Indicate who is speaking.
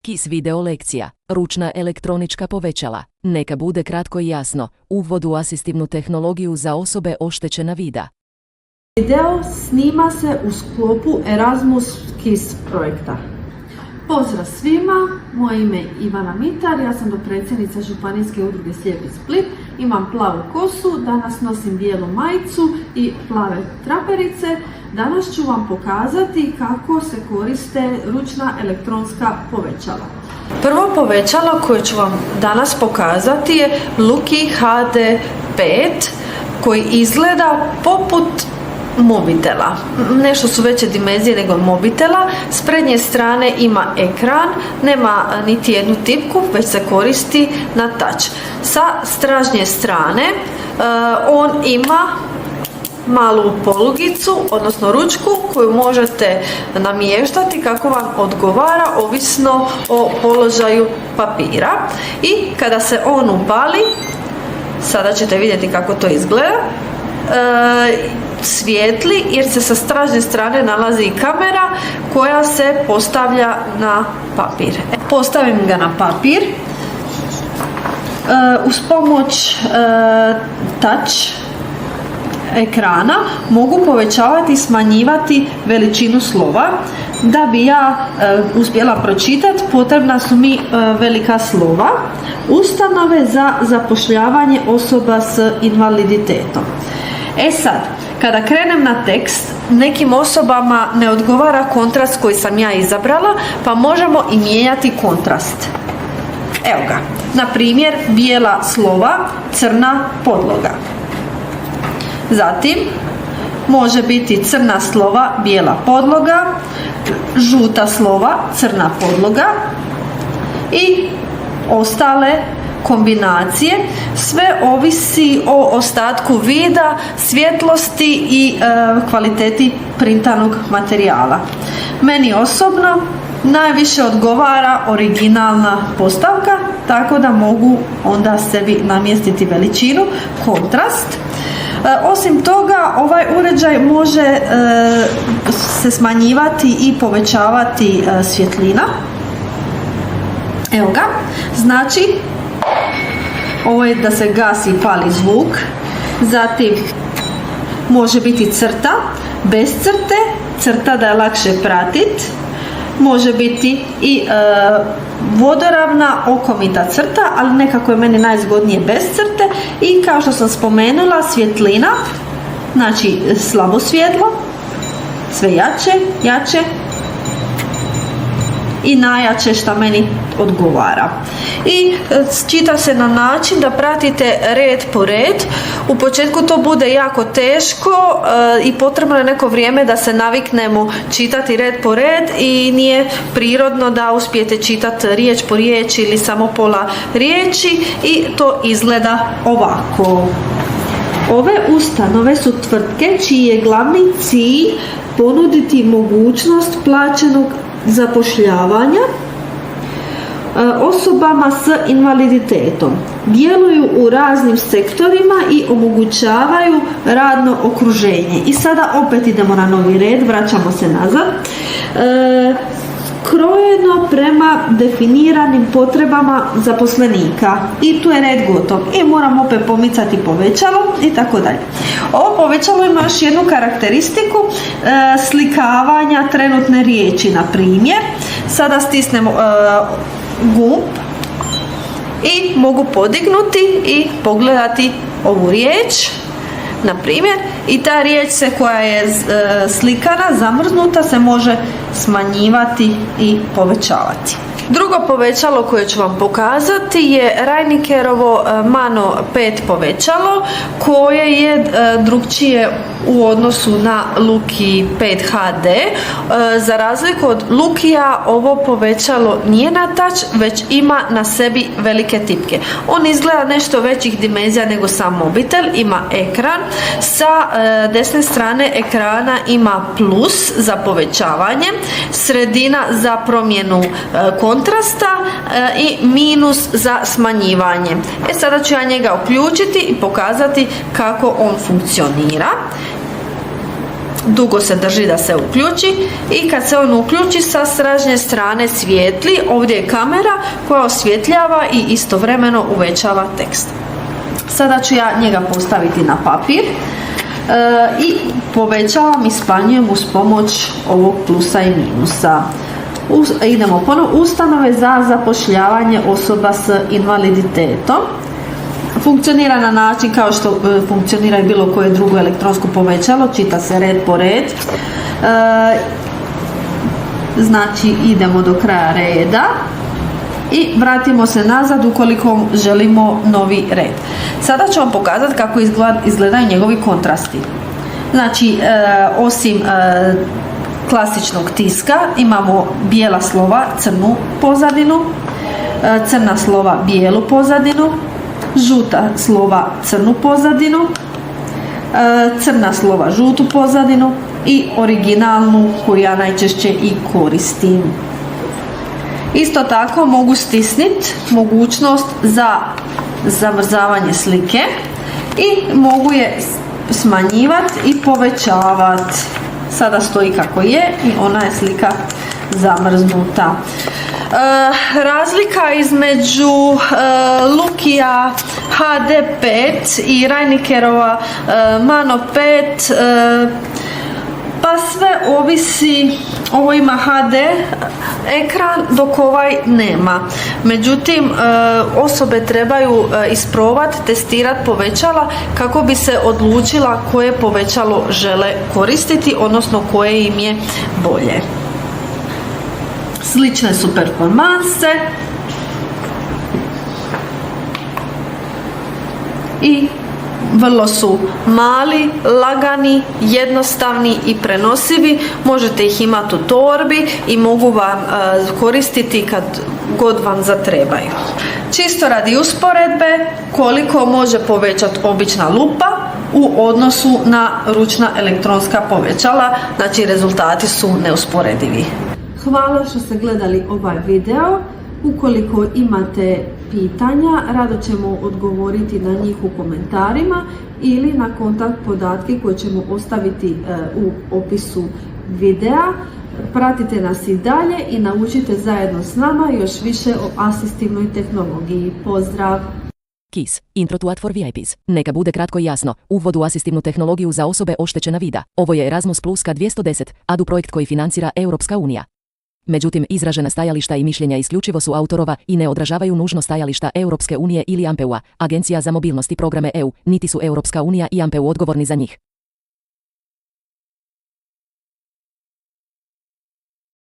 Speaker 1: Kis video lekcija, ručna elektronička povećala. Neka bude kratko i jasno, uvod u asistivnu tehnologiju za osobe oštećena vida.
Speaker 2: Video snima se u sklopu Erasmus KIS projekta. Pozdrav svima, moje ime je Ivana Mitar, ja sam dopredsjednica Županijske udruge Slijepi Split, imam plavu kosu, danas nosim bijelu majicu i plave traperice. Danas ću vam pokazati kako se koriste ručna elektronska povećala. Prvo povećalo koje ću vam danas pokazati je Luki HD5 koji izgleda poput mobitela. Nešto su veće dimenzije nego mobitela. S prednje strane ima ekran, nema niti jednu tipku, već se koristi na touch. Sa stražnje strane on ima malu polugicu, odnosno ručku koju možete namještati kako vam odgovara ovisno o položaju papira. I kada se on upali, sada ćete vidjeti kako to izgleda, svijetli jer se sa stražnje strane nalazi i kamera koja se postavlja na papir. Postavim ga na papir. Uz pomoć touch ekrana mogu povećavati i smanjivati veličinu slova. Da bi ja uspjela pročitati, potrebna su mi velika slova. Ustanove za zapošljavanje osoba s invaliditetom. Sad, kada krenem na tekst, nekim osobama ne odgovara kontrast koji sam ja izabrala, pa možemo i mijenjati kontrast. Evo ga, na primjer, bijela slova, crna podloga. Zatim, može biti crna slova, bijela podloga, žuta slova, crna podloga i ostale kombinacije. Sve ovisi o ostatku vida, svjetlosti i kvaliteti printanog materijala. Meni osobno najviše odgovara originalna postavka, tako da mogu onda sebi namjestiti veličinu, kontrast. Osim toga, ovaj uređaj može se smanjivati i povećavati svjetlina. Evo ga, znači ovo je da se gasi i pali zvuk, zatim može biti crta, bez crte, crta da je lakše pratiti, može biti i vodoravna okomita crta, ali nekako je meni najzgodnije bez crte. I kao što sam spomenula, svjetlina, znači slabo svjetlo, sve jače, jače i najjače što meni odgovara. I čita se na način da pratite red po red. U početku to bude jako teško i potrebno je neko vrijeme da se naviknemo čitati red po red i nije prirodno da uspijete čitati riječ po riječi ili samo pola riječi i to izgleda ovako. Ove ustanove su tvrtke čiji je glavni cilj ponuditi mogućnost plaćenog zapošljavanja osobama s invaliditetom. Djeluju u raznim sektorima i omogućavaju radno okruženje. I sada opet idemo na novi red, vraćamo se nazad. Krojeno prema definiranim potrebama zaposlenika. I tu je red gotov. I moram opet pomicati povećalo i tako dalje. Ovo povećalo ima još jednu karakteristiku slikavanja trenutne riječi. Na primjer, sada stisnemo gumb i mogu podignuti i pogledati ovu riječ, na primjer, i ta riječ koja je slikana, zamrznuta, se može smanjivati i povećavati. Drugo povećalo koje ću vam pokazati je Reinikerovo Mano 5 povećalo koje je drukčije u odnosu na Luki 5 HD. Za razliku od Lukija, ovo povećalo nije na touch, već ima na sebi velike tipke. On izgleda nešto većih dimenzija nego sam mobitel, ima ekran. Sa desne strane ekrana ima plus za povećavanje, sredina za promjenu kontrasta i minus za smanjivanje. Sada ću ja njega uključiti i pokazati kako on funkcionira. dugo se drži da se uključi i kad se on uključi sa stražnje strane svijetli, ovdje je kamera koja osvjetljava i istovremeno uvećava tekst. Sada ću ja njega postaviti na papir i povećavam i smanjujem uz pomoć ovog plusa i minusa. Idemo ponovno. Ustanove za zapošljavanje osoba s invaliditetom. Funkcionira na način kao što funkcionira i bilo koje drugo elektronsko povećalo, čita se red po red. Znači idemo do kraja reda i vratimo se nazad ukoliko želimo novi red. Sada ću vam pokazati kako izgledaju njegovi kontrasti. Znači osim klasičnog tiska imamo bijela slova, crnu pozadinu, crna slova, bijelu pozadinu, žuta slova, crnu pozadinu, crna slova, žutu pozadinu i originalnu koju ja najčešće i koristim. Isto tako mogu stisniti mogućnost za zamrzavanje slike i mogu je smanjivati i povećavati. Sada stoji kako je i ona je slika zamrznuta. Razlika između Lukija HD5 i Reinikerova Mano 5, pa sve ovisi. Ovo ima HD ekran dok ovaj nema. Međutim, osobe trebaju isprobati, testirati povećala kako bi se odlučila koje povećalo žele koristiti, odnosno koje im je bolje. Slične su performanse i vrlo su mali, lagani, jednostavni i prenosivi. Možete ih imati u torbi i mogu vam koristiti kad god vam zatrebaju. Čisto radi usporedbe koliko može povećati obična lupa u odnosu na ručna elektronska povećala, znači rezultati su neusporedivi. Hvala što ste gledali ovaj video. Ukoliko imate pitanja, rado ćemo odgovoriti na njih u komentarima ili na kontakt podatke koje ćemo ostaviti u opisu videa. Pratite nas i dalje i naučite zajedno s nama još više o asistivnoj tehnologiji. Pozdrav!
Speaker 1: KISS, Intro to Ad for VIPs. Neka bude kratko i jasno, uvod u asistivnu tehnologiju za osobe oštećena vida. Ovo je Erasmus Plus K210, ADU projekt koji financira Europska unija. Međutim, izražena stajališta i mišljenja isključivo su autorova i ne odražavaju nužno stajališta Europske unije ili AMPEU-a, Agencija za mobilnost i programe EU, niti su Europska unija i AMPEU odgovorni za njih.